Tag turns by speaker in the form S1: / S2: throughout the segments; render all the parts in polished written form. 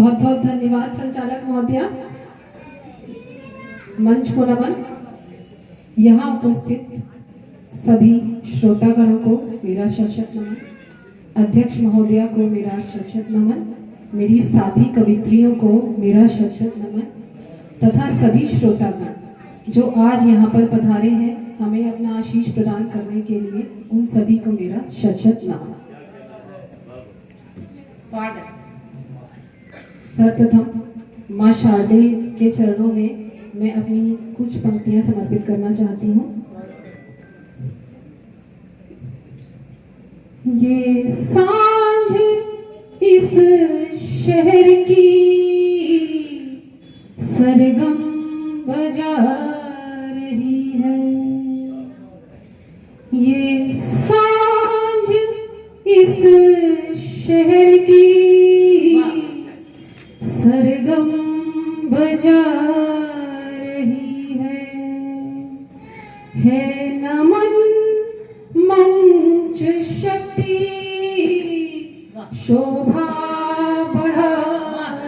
S1: बहुत बहुत धन्यवाद संचालक महोदया। मंच को नमन। यहाँ उपस्थित सभी श्रोतागणों को मेरा शत नमन। अध्यक्ष महोदया को मेरा शत नमन। मेरी साथी कवित्रियों को मेरा शत नमन तथा सभी श्रोतागण जो आज यहाँ पर पधारे हैं हमें अपना आशीष प्रदान करने के लिए, उन सभी को मेरा शत नमन। सर्वप्रथम माँ शारदे के चरणों में मैं अपनी कुछ पंक्तियां समर्पित करना चाहती हूँ। ये सांझ इस शहर की सरगम बजा रही है, ये सांझ इस शहर की सरगम बजा रही है नमन मंच शक्ति शोभा बढ़ा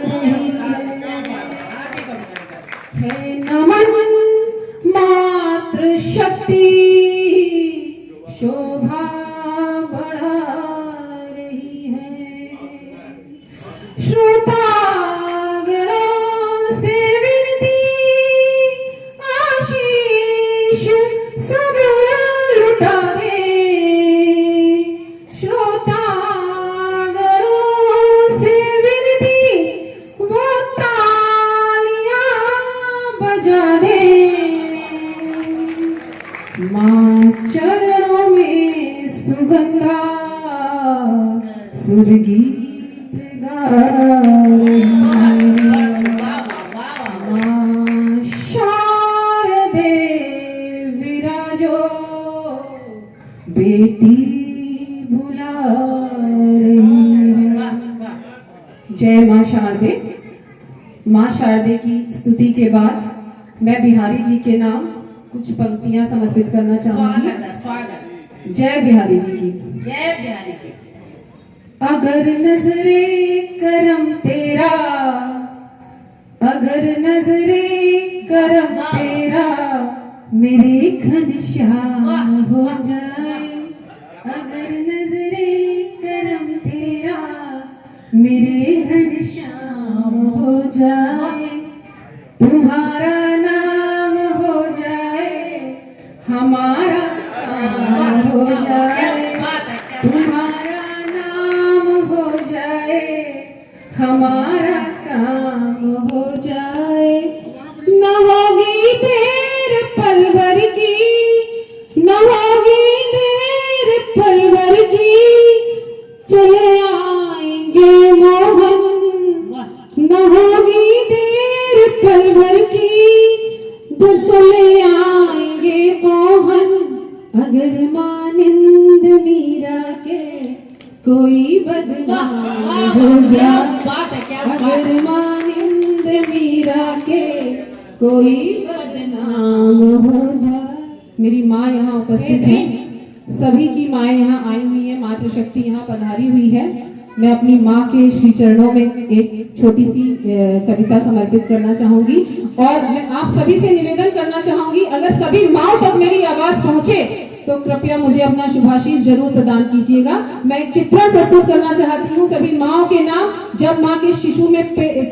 S1: रही है नमन मात्र शक्ति शोभा बढ़ा रही है। श्रोता माँ चरणों में सुगंधा सुरगीत गा रही है। माँ शारदे विराजो बेटी बुला रही है। जय माँ शारदे। माँ शारदे की स्तुति के बाद मैं बिहारी जी के नाम कुछ पंक्तियां समर्पित करना चाहूंगी। जय बिहारी जी की।
S2: जय बिहारी जी।
S1: अगर नजरे करम तेरा, अगर नजरे करम तेरा मेरे घनश्याम हो जाए, अगर नजरे करम तेरा मेरे घनश्याम हो जाए, तुम्हारा नाम हो जाए हमारा काम हो जाए, तुम्हारा नाम हो जाए हमारा काम हो जाए। न होगी देर पल भर की, न होगी देर पल भर की, चले आएंगे मोहन। न होगी देर पल भर की, चले आएंगे मोहन। अगर मानिंद मीरा के कोई बदनाम हो जाए, अगर मानिंद मीरा के कोई बदनाम हो जाए। मेरी माँ यहाँ उपस्थित है, सभी की माएँ यहाँ आई हुई है, मातृशक्ति यहाँ पधारी हुई है। मैं अपनी माँ के श्री चरणों में एक छोटी सी कविता समर्पित करना चाहूंगी और मैं आप सभी से निवेदन करना चाहूंगी, अगर सभी माँ तक मेरी आवाज पहुंचे तो कृपया मुझे अपना शुभाशीष जरूर प्रदान कीजिएगा। मैं एक चित्रण प्रस्तुत करना चाहती हूँ सभी माँओं के नाम। जब माँ के शिशु में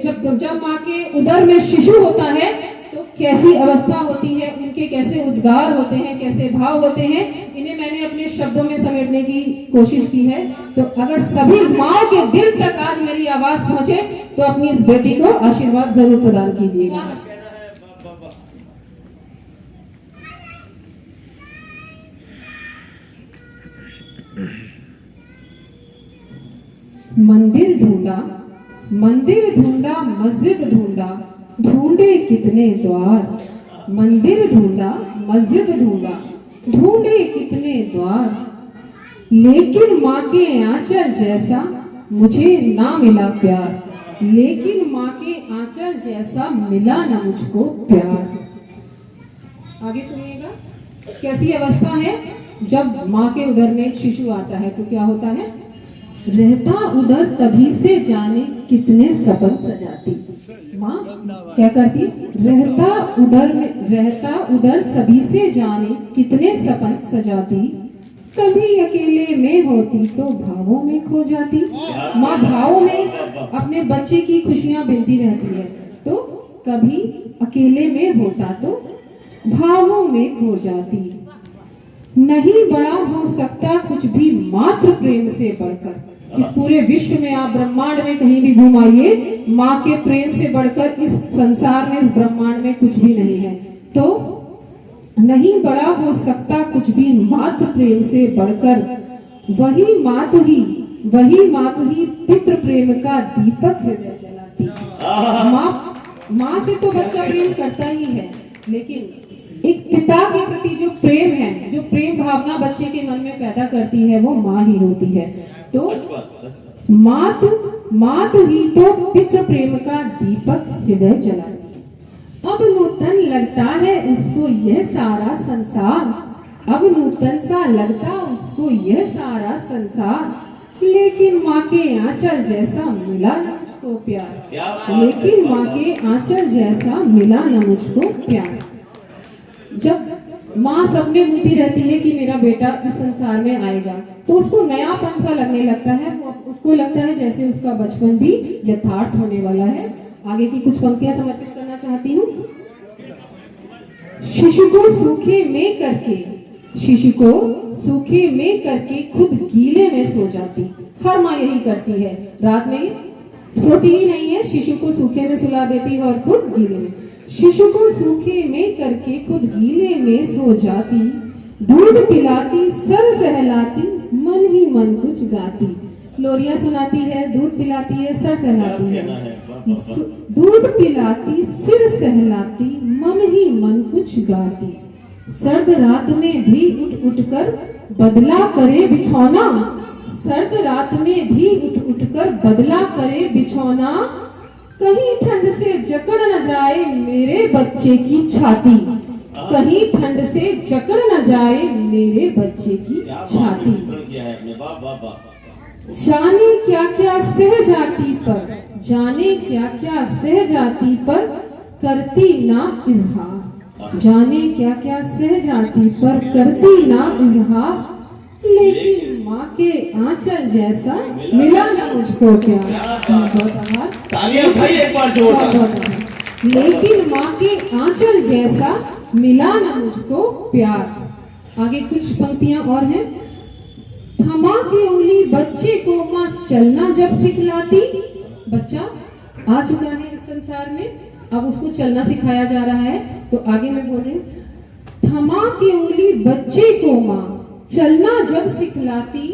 S1: जब माँ के उदर में शिशु होता है तो कैसी अवस्था होती है, उनके कैसे उद्गार होते हैं, कैसे भाव होते हैं, इन्हें मैंने अपने शब्दों में समेटने की कोशिश की है। तो अगर सभी माँओं के दिल तक आज मेरी आवाज पहुंचे तो अपनी इस बेटी को आशीर्वाद जरूर प्रदान कीजिएगा। मंदिर ढूंढा, मंदिर ढूंढा, मस्जिद ढूंढा, ढूंढे कितने द्वार। मंदिर ढूंढा, मस्जिद ढूंढा, ढूंढे कितने द्वार, लेकिन माँ के आंचल जैसा मुझे ना मिला प्यार, लेकिन माँ के आंचल जैसा मिला ना मुझको प्यार। आगे सुनिएगा, कैसी अवस्था है जब माँ के उदर में एक शिशु आता है तो क्या होता है। रहता उदर तभी से जाने कितने सपन सजाती। माँ क्या करती, रहता उधर सभी से जाने कितने सपन सजाती। कभी अकेले में होती तो भावों में खो जाती। माँ भावों में अपने बच्चे की खुशियां बिनती रहती है, तो कभी अकेले में होता तो भावों में खो जाती। नहीं बड़ा हो सकता कुछ भी मात्र प्रेम से बढ़कर। इस पूरे विश्व में आप ब्रह्मांड में कहीं भी घूम आइए, माँ के प्रेम से बढ़कर इस संसार में, इस ब्रह्मांड में कुछ भी नहीं है। तो नहीं बड़ा हो सकता कुछ भी मात्र प्रेम से बढ़कर। वही मातु ही पितृ प्रेम का दीपक हृदय जलाती। माँ से तो बच्चा प्रेम करता ही है, लेकिन एक पिता के प्रति जो प्रेम है, जो प्रेम भावना बच्चे के मन में पैदा करती है, वो माँ ही होती है। तो मातु ही तो पितृ प्रेम का दीपक हृदय जलाती। अब नूतन लगता है उसको यह सारा संसार, अब नूतन सा लगता उसको यह सारा संसार। लेकिन माँ के आंचल जैसा मिला न मुझको प्यार, लेकिन माँ के आंचल जैसा मिला न मुझको प्यार। जब माँ सपने बुनती रहती है कि मेरा बेटा इस संसार में आएगा, तो उसको नयापन सा लगने लगता है। उसको लगता है जैसे उसका बचपन भी यथार्थ होने वाला है। आगे की कुछ पंक्तियां समर्पित करना चाहती हूँ। शिशु को सूखे में करके खुद गीले में सो जाती। हर माँ यही करती है, रात में सोती ही नहीं है, शिशु को सूखे में सुला देती है और खुद गीले में। शिशु को सूखे में करके खुद गीले में सो जाती। दूध पिलाती, सर सहलाती, मन ही मन कुछ गाती। लोरियां सुनाती है, दूध पिलाती है, सर सहलाती है। दूध पिलाती, सिर सहलाती, मन ही मन कुछ गाती। सर्द रात में भी उठ कर बदला करे बिछौना, सर्द रात में भी उठ कर बदला करे बिछौना। कहीं ठंड से जकड़ न जाए मेरे बच्चे की छाती, कहीं ठंड से जकड़ न जाए मेरे बच्चे की छाती। जाने क्या क्या सह जाती पर, जाने क्या क्या सह जाती पर करती ना इजहार, जाने क्या क्या सह जाती पर करती ना इजहार। लेकिन माँ के आंचल जैसा मिला ना मुझको प्यार। बहुत आभार, तालियां भाई एक बार जोरदार। लेकिन माँ के आंचल जैसा मिला ना मुझको प्यार। आगे कुछ पंक्तियां और हैं। थमा के उंगली बच्चे को माँ चलना जब सिखलाती। बच्चा आ चुका है इस संसार में, अब उसको चलना सिखाया जा रहा है। तो आगे मैं बोल रही हूँ, थमा के उंगली बच्चे को माँ चलना जब सिखलाती।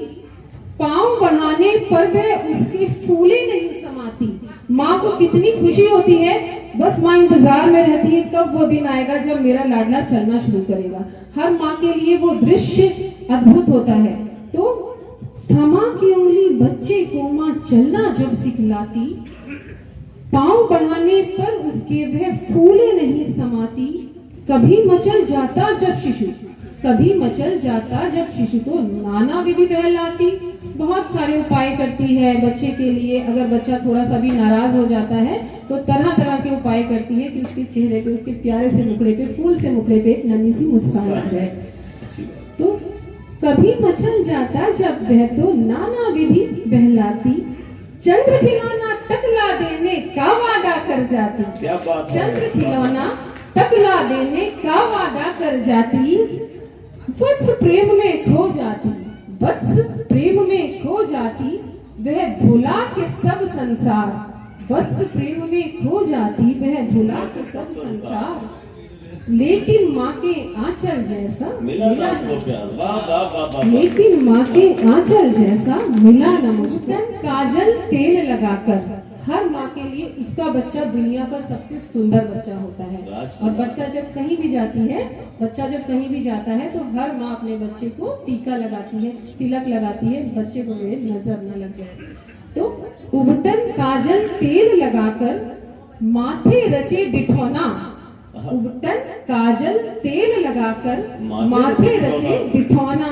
S1: पाँव बढ़ाने पर वह उसके फूले नहीं समाती। माँ को कितनी खुशी होती है, बस माँ इंतजार में रहती है कब वो दिन आएगा जब मेरा लाडला चलना शुरू करेगा। हर माँ के लिए वो दृश्य अद्भुत होता है। तो थमा की उंगली बच्चे को माँ चलना जब सिखलाती। पाँव बढ़ाने पर उसके वह फूले नहीं समाती। कभी मचल जाता जब शिशु, कभी मचल जाता जब शिशु तो नाना विधि बहलाती। बहुत सारे उपाय करती है बच्चे के लिए। अगर बच्चा थोड़ा सा भी नाराज हो जाता है तो तरह तरह के उपाय करती है कि उसके चेहरे पे, उसके प्यारे से मुखड़े पे, फूल से मुखड़े पे एक नन्ही सी मुस्कान आ जाए। तो कभी मचल जाता जब वह तो नाना विधि बहलाती। चंद्र खिलौना तकला देने का वादा कर जाती। चंद्र खिलौना तकला देने का वादा कर जाती। वत्स प्रेम में खो जाती, वत्स प्रेम में खो जाती। वह भुला के सब संसार, वत्स प्रेम में खो जाती। वह भुला के सब संसार। लेकिन माँ के आंचल जैसा मिला न, लेकिन माँ के आंचल जैसा मिला न मुझको। काजल तेल लगाकर हर माँ के लिए उसका बच्चा दुनिया का सबसे सुंदर बच्चा होता है। और बच्चा जब कहीं भी जाती है, बच्चा जब कहीं भी जाता है तो हर माँ अपने बच्चे को टीका लगाती है, तिलक लगाती है, बच्चे को मेरे नजर न लग जाए। तो उबटन काजल तेल लगाकर माथे रचे बिठौना, उबटन काजल तेल लगाकर माथे रचे बिठौना।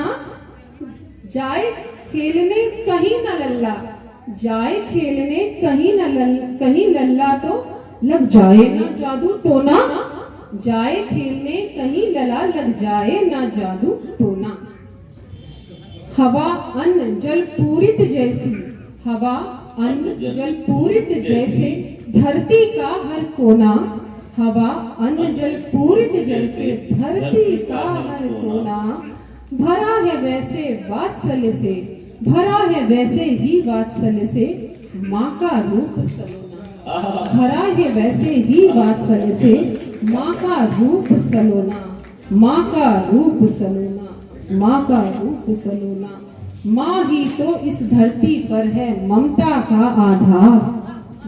S1: जाए खेलने कहीं न लल्ला, जाए खेलने कहीं लल्ला तो लग जाए ना जादू टोना, जाए खेलने कहीं लला लग जाए ना जादू टोना। हवा अन्न जल पूरित जैसी, हवा अन्न जल पूरित जैसे धरती का हर कोना, हवा अन्न जल पूरित जैसे धरती का हर कोना। भरा है वैसे वात्सल्य से, भरा है वैसे ही वात्सल्य से माँ का रूप सलोना, भरा है वैसे ही वात्सल्य से माँ का रूप सलोना, माँ का रूप सलोना, माँ का रूप सलोना। माँ ही तो इस धरती पर है ममता का आधार,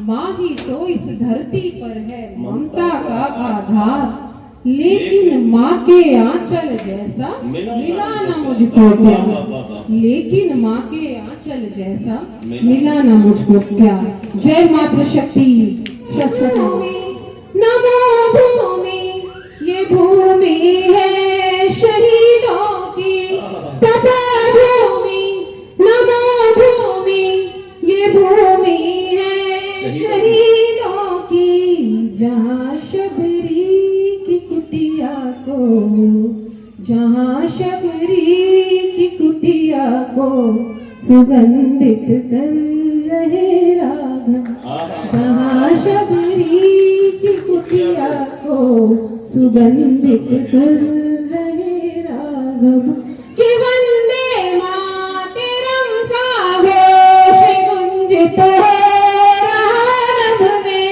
S1: माँ ही तो इस धरती पर है ममता का आधार। लेकिन माँ के आंचल जैसा मिला न मुझको प्यार, लेकिन माँ के आंचल जैसा मिला न मुझको प्यार। जय मातृशक्ति। भूमि नमो भूमि, ये भूमि है शहीदों की तपोभूमि, नमो भूमि, ये भूमि है शहीदों की। जहाँ शबरी की कुटिया को, जहाँ शबरी की कुटिया को सुगंधित कर रहे राघव, जहाँ शबरी की कुटिया को सुगंधित कर रहे राघव। कि वंदे मातरम का घोष गुंजित हो रहा नभ में,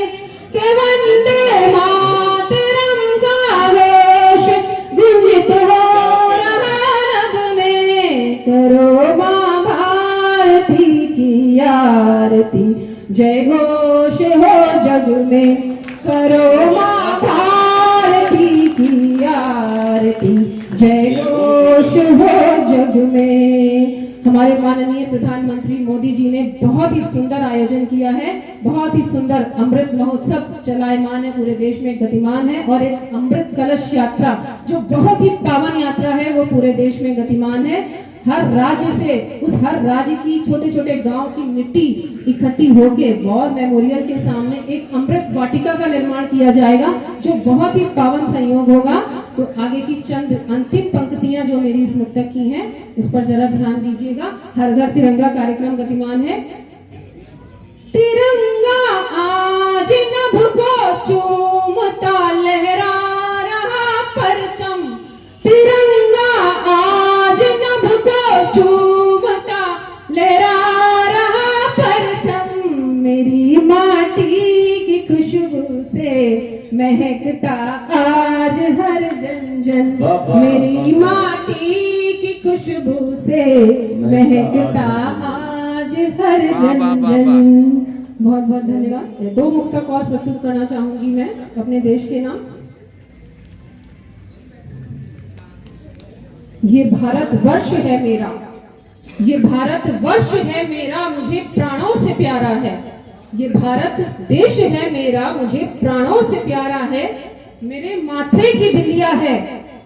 S1: कि वंदे मातरम का घोष गुंजित हो रहा नभ में। करो माँ भारती की आरती, जय घोष हो जग में। करो माँ भारती की आरती, जय घोष हो जग में। हमारे माननीय प्रधानमंत्री मोदी जी ने बहुत ही सुंदर आयोजन किया है, बहुत ही सुंदर अमृत महोत्सव चलायमान है, पूरे देश में गतिमान है। और एक अमृत कलश यात्रा जो बहुत ही पावन यात्रा है वो पूरे देश में गतिमान है। हर राज्य से, उस हर राज्य की छोटे छोटे गांव की मिट्टी इकट्ठी होके वॉर मेमोरियल के सामने एक अमृत वाटिका का निर्माण किया जाएगा जो बहुत ही पावन संयोग होगा। तो आगे की चंद अंतिम पंक्तियां जो मेरी इस मुक्तक की हैं उस पर जरा ध्यान दीजिएगा। हर घर तिरंगा कार्यक्रम गतिमान है। तिरंगा आज नभ को चूमता लहरा रहा परचम, तिरंगा आज नभ को चूमता लहरा रहा परचम। मेरी माटी की खुशबू से महकता आज हर जन जन, मेरी माटी की खुशबू से महकता आज हर जन जन। बहुत बहुत धन्यवाद। दो मुक्तक और प्रस्तुत करना चाहूंगी मैं अपने देश के नाम। ये भारत वर्ष है मेरा, ये भारत वर्ष है मेरा, मुझे प्राणों से प्यारा है। ये भारत देश है मेरा, मुझे प्राणों से प्यारा है। मेरे माथे की बिंदिया है,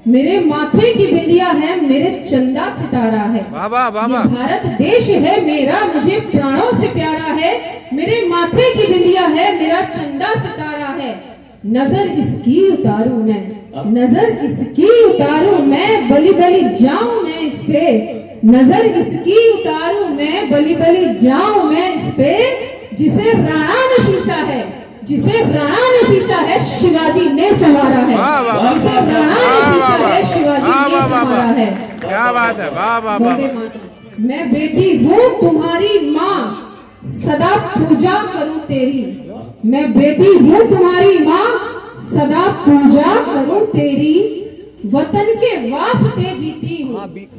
S1: मेरे माथे की बिंदिया है, मेरे चंदा सितारा है। ये भारत देश है मेरा, मुझे प्राणों से प्यारा है। मेरे माथे की बिंदिया है, मेरा चंदा सितारा है। नजर इसकी उतारूं मैं, नजर इसकी उतारूं मैं, बलि बलि जाऊं मैं इस पे। नजर इसकी उतारूं मैं, बलि बलि जाऊं मैं इस पे। जिसे राणा ने खींचा है, जिसे राणा ने खींचा है, शिवाजी ने संवारा है। जिसे राणा ने खींचा है, शिवाजी ने संवारा है। क्या बात है, वाह वाह वाह। मैं बेटी हूँ तुम्हारी माँ, सदा पूजा करूं तेरी। मैं बेटी हूँ तुम्हारी माँ, सदा पूजा करूं तेरी। वतन के वास्ते जीती हूँ,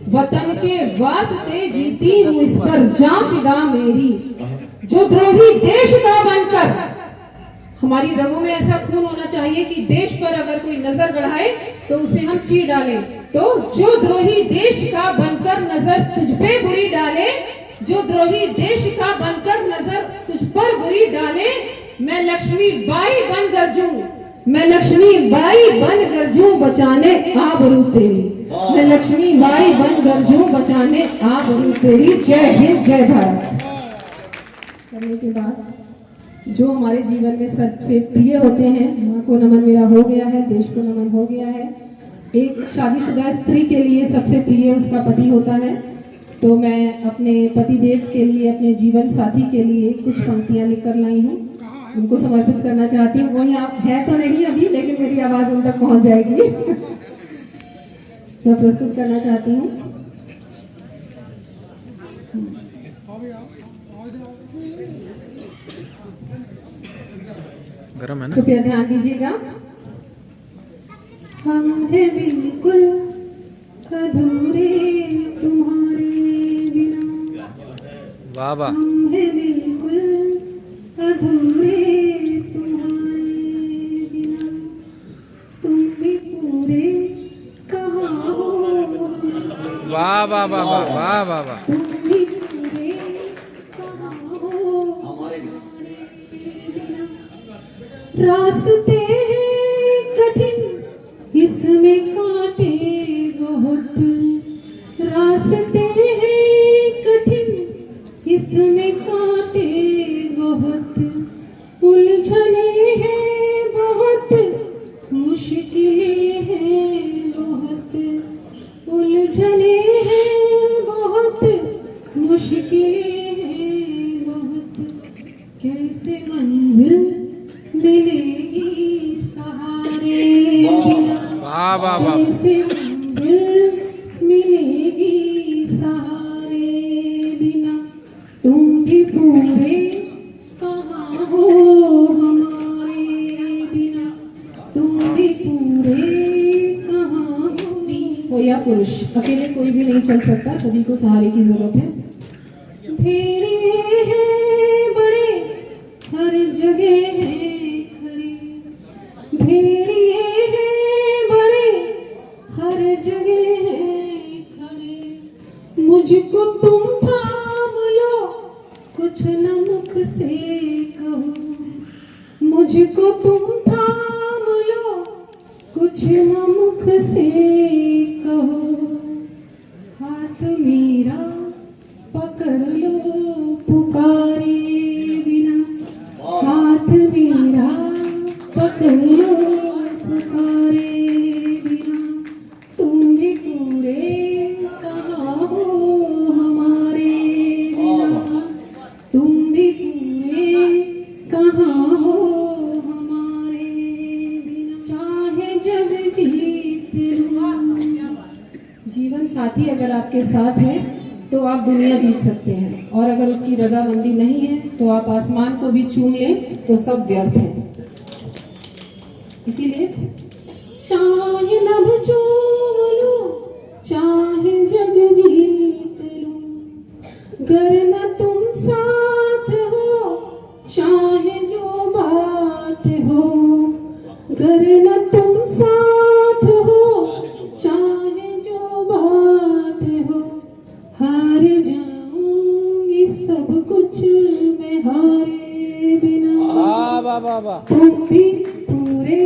S1: वतन के वास्ते जीती हूँ, इस पर जान फिदा मेरी। जो द्रोही देश का बनकर, हमारी रगों में ऐसा खून होना चाहिए कि देश पर अगर कोई नजर गड़ाए तो उसे हम चीर डालें। तो जो द्रोही देश का बनकर नजर तुझ पे बुरी डाले, जो द्रोही देश का बनकर नजर तुझ पर बुरी डाले, मैं लक्ष्मी बाई बन गरजूं, मैं लक्ष्मी बाई बन गरजूं बचाने आबरू तेरी। मैं लक्ष्मी बाई बन गरजूं बचाने आबरू तेरी। जय हिंद, जय भारत। करने के बाद जो हमारे जीवन में सबसे प्रिय होते हैं, माँ को नमन मेरा हो गया है, देश को नमन हो गया है। एक शादीशुदा स्त्री के लिए सबसे प्रिय उसका पति होता है। तो मैं अपने पति देव के लिए, अपने जीवन साथी के लिए कुछ पंक्तियां लिखकर लाई हूँ, उनको समर्पित करना चाहती हूँ। वो यहाँ है तो नहीं अभी, लेकिन मेरी आवाज़ उन तक पहुँच जाएगी। मैं प्रस्तुत करना चाहती हूँ।
S2: गरम है ना?
S1: कृपया ध्यान दीजिएगा। हम हैं बिल्कुल अधूरे तुम्हारे बिना,
S2: वाह वाह।
S1: हम हैं बिल्कुल अधूरे तुम्हारे बिना, तुम भी पूरे कहाँ हो,
S2: वाह वाह वाह वाह वाह वाह वाह।
S1: तुम भी पूरे कहाँ हो हमारे बिना। रास्ते हैं कठिन, इसमें कांटे बहुत, रास्ते हैं कठिन, इसमें कांटे बहुत, उलझने हैं बहुत, मुश्किलें हैं बहुत, उलझने हैं बहुत, मुश्किलें हैं बहुत, कैसे मंजिल मिलेगी सहारे बिना,
S2: वाह वाह वाह।
S1: कैसे मंजिल मिलेगी सहारे बिना, तुम भी पूरे कहाँ हो हमारे बिना, तुम भी पूरे कहाँ हो। हो या पुरुष, अकेले कोई भी नहीं चल सकता, सभी को सहारे की जरूरत है। भेड़िए हैं बड़े हर जगह हैं खड़े, भेड़िए हैं बड़े हर जगह हैं खड़े, मुझको तुम थाम लो कुछ न मुख से कहो, मुझको तुम थाम लो कुछ न मुख से कहो, हाथ मेरा पकड़ लो पुकारे बिना, हाथ मेरा पकड़ लो पुकारे बिना, तुम भी पूरे कहाँ हो हमारे बिना, तुम भी पूरे कहाँ हो हमारे बिना, चाहे जग जीत लूं। जीवन साथी अगर आपके साथ है तो आप दुनिया जीत सकते हैं, और अगर उसकी रजामंदी नहीं है तो आप आसमान को भी चूम लें तो सब व्यर्थ है। इसीलिए चाहे नभ चूम लूं, चाहे जग जीत लूं, गर न तुम साथ हो, चाहे जो बात हो, गर न तुम साथ हो, चाहे जो बात हो, हार जाऊंगी सब कुछ मैं हारे बिना,
S2: वाह वाह वाह वाह।
S1: तुम भी पूरे